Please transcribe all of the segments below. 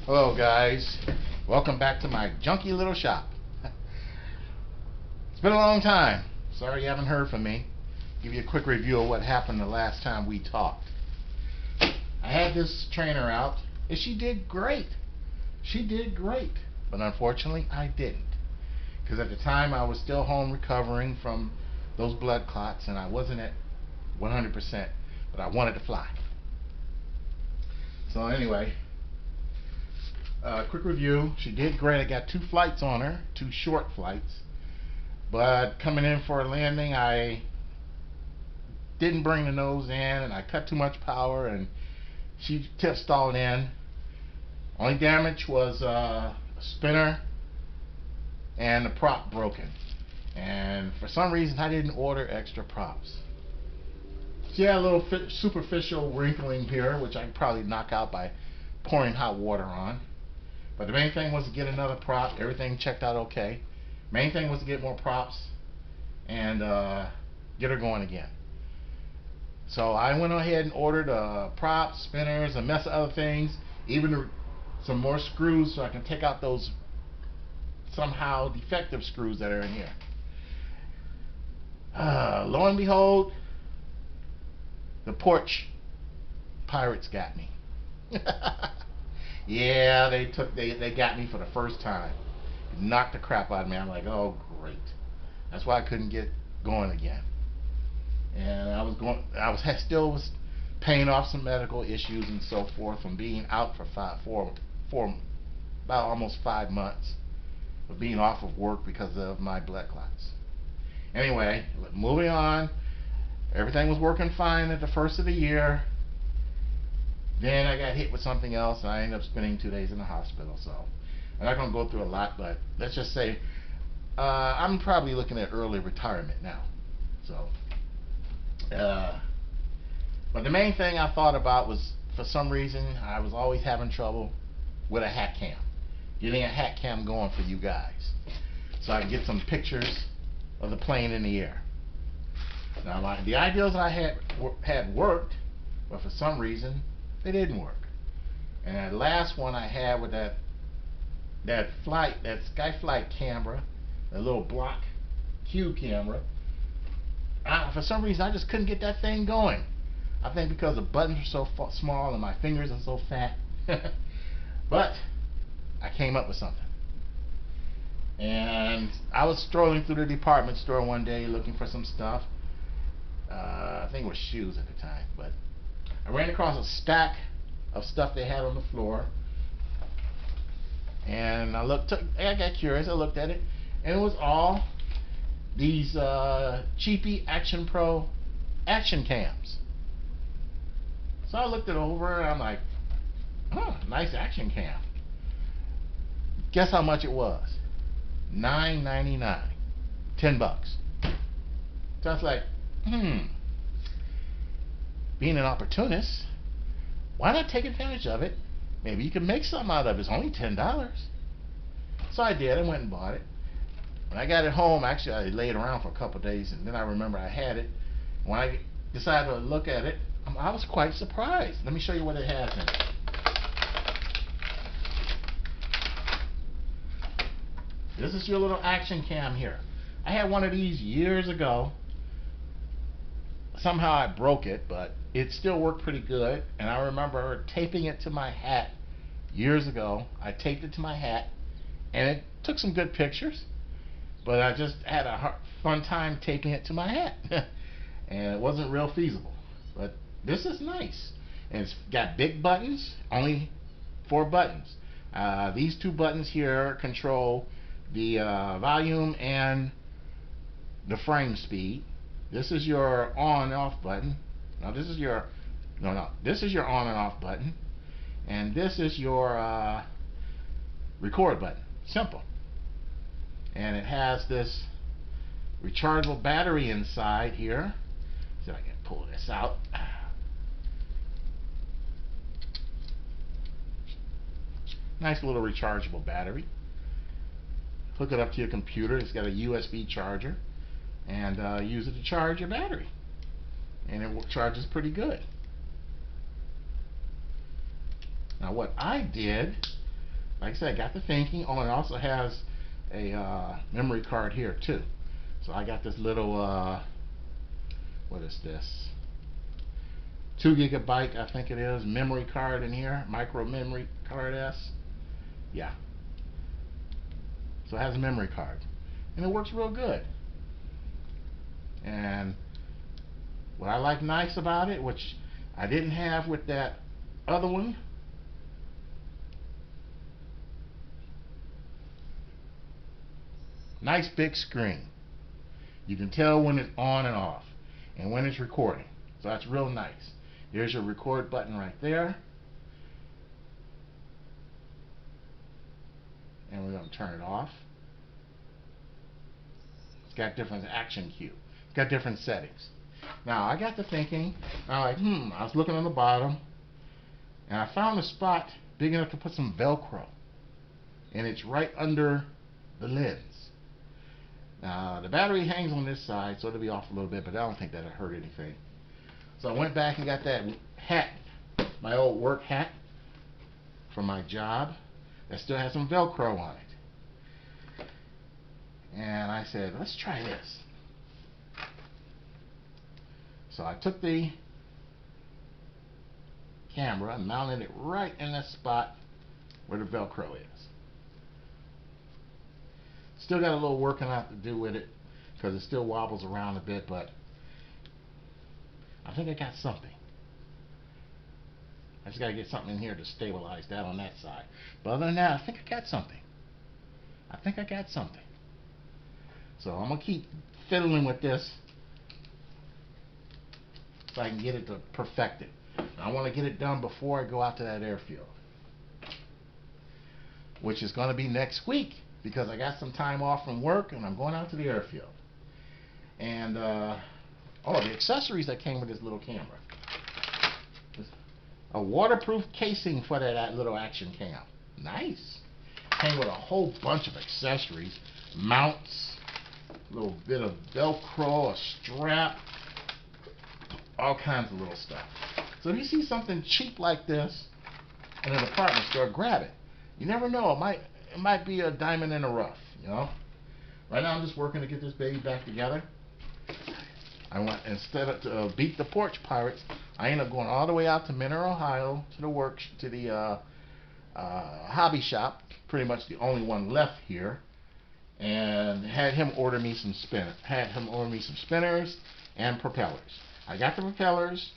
Hello guys, welcome back to my junky little shop. It's been a long time. Sorry you haven't heard from me. Give you a quick review of what happened the last time we talked. I had this trainer out and she did great. She did great, but unfortunately I didn't. Because at the time I was still home recovering from those blood clots and I wasn't at 100%, but I wanted to fly. So anyway, quick review. She did great. I got 2 flights on her, 2 short flights. But coming in for a landing, I didn't bring the nose in, and I cut too much power, and she tip stalled in. Only damage was a spinner and the prop broken. And for some reason, I didn't order extra props. She had a little superficial wrinkling here, which I could probably knock out by pouring hot water on. But the main thing was to get another prop. Everything checked out okay. Main thing was to get more props and get her going again. So I went ahead and ordered props, spinners, a mess of other things, even some more screws so I can take out those somehow defective screws that are in here. Lo and behold, the porch pirates got me. Yeah, they got me for the first time. Knocked the crap out of me. I'm like, oh great. That's why I couldn't get going again. And I still paying off some medical issues and so forth from being out for about almost 5 months of being off of work because of my blood clots. Anyway, moving on. Everything was working fine at the first of the year. Then I got hit with something else and I ended up spending 2 days in the hospital. So I'm not going to go through a lot, but let's just say I'm probably looking at early retirement now. So, but the main thing I thought about was, for some reason, I was always having trouble with a hat cam. Getting a hat cam going for you guys, so I can get some pictures of the plane in the air. Now, the ideas I had worked, but for some reason they didn't work. And that last one I had with that Skyflight camera, that little block Q camera, for some reason I just couldn't get that thing going. I think because the buttons are so small and my fingers are so fat. But I came up with something. And I was strolling through the department store one day looking for some stuff. I think it was shoes at the time, but I ran across a stack of stuff they had on the floor, and I got curious. I looked at it, and it was all these cheapy Action Pro action cams. So I looked it over, and I'm like, oh, nice action cam. Guess how much it was? $9.99, $10. So I was like, being an opportunist, why not take advantage of it? Maybe you can make something out of it. It's only $10. So I did. I went and bought it. When I got it home, actually I laid around for a couple of days, and then I remember I had it. When I decided to look at it, I was quite surprised. Let me show you what it has in it. This is your little action cam here. I had one of these years ago. Somehow I broke it, but it still worked pretty good. And I remember taping it to my hat years ago. I taped it to my hat, and it took some good pictures, but I just had a fun time taping it to my hat. And it wasn't real feasible. But this is nice. And it's got big buttons, only 4 buttons. These 2 buttons here control the volume and the frame speed. This is your on and off button. Now this is your this is your on and off button, and this is your record button. Simple. And it has this rechargeable battery inside here. See if I can pull this out. Nice little rechargeable battery. Hook it up to your computer. It's got a USB charger, and use it to charge your battery, and it charges pretty good. Now what I did like I said, I got the thinking. Oh, and it also has a memory card here too. So I got this little, what is this? 2 GB, I think it is, memory card in here, micro memory card S. Yeah. So it has a memory card, and it works real good. And what I like nice about it, which I didn't have with that other one, nice big screen. You can tell when it's on and off and when it's recording. So that's real nice. There's your record button right there. And we're going to turn it off. It's got different action cue. It's got different settings. Now I got to thinking, I'm like, I was looking on the bottom, and I found a spot big enough to put some Velcro. And it's right under the lens. Now the battery hangs on this side, so it'll be off a little bit, but I don't think that'll hurt anything. So I went back and got that hat, my old work hat from my job, that still has some Velcro on it. And I said, let's try this. So I took the camera and mounted it right in that spot where the Velcro is. Still got a little working out to do with it because it still wobbles around a bit, but I think I got something. I just got to get something in here to stabilize that on that side. But other than that, I think I got something. So I'm going to keep fiddling with this so I can get it to perfect it. I want to get it done before I go out to that airfield, which is going to be next week because I got some time off from work and I'm going out to the airfield. And the accessories that came with this little camera. A waterproof casing for that little action cam. Nice. Came with a whole bunch of accessories, mounts, a little bit of Velcro, a strap, all kinds of little stuff. So if you see something cheap like this in an department store, grab it. You never know, it might be a diamond in the rough, you know. Right now I'm just working to get this baby back together. I went, instead of to beat the porch pirates, I ended up going all the way out to Mentor, Ohio, to the hobby shop, pretty much the only one left here, and had him order me some spinners and propellers. I got the propellers.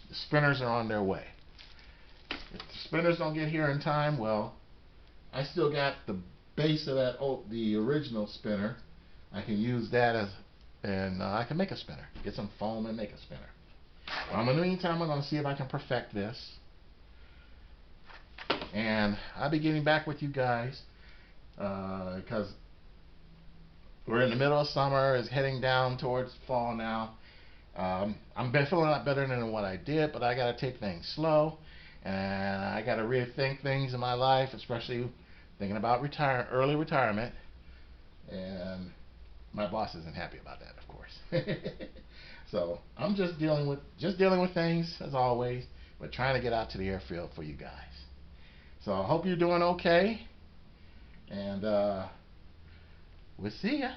The spinners are on their way. If the spinners don't get here in time, well, I still got the base of the original spinner. I can use that and I can make a spinner. Get some foam and make a spinner. Well, in the meantime, I'm going to see if I can perfect this. And I'll be getting back with you guys because we're in the middle of summer. It's heading down towards fall now. I'm feeling a lot better than what I did, but I got to take things slow. And I got to rethink things in my life, especially thinking about early retirement. And my boss isn't happy about that, of course. So I'm just dealing with things as always, but trying to get out to the airfield for you guys. So I hope you're doing okay, and we'll see ya.